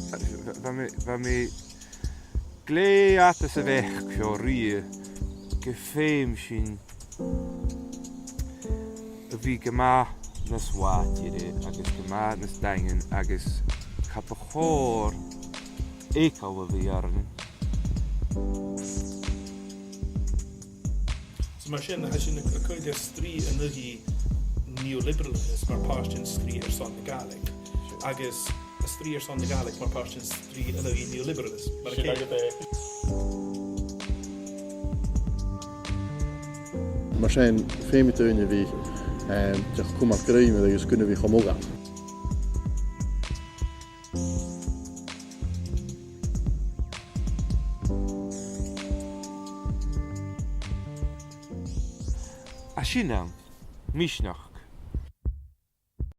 Bha mé léata sa bheith seo ri go féim sin a bhí go maith na sváitiide agus go maith na staingen agus cap a chóir éáil a bhí arna. So mar sin sin a chuide strí a nuí neoliberalism mar páistin strí ar son na Gaelic agus a strí ar son na Gaelic mar páistin strí a nuí neoliberalism. Mar Mar sin féimiúine bhí deach cumach gréime agus gunna bhí chomóga. A sin an, misneach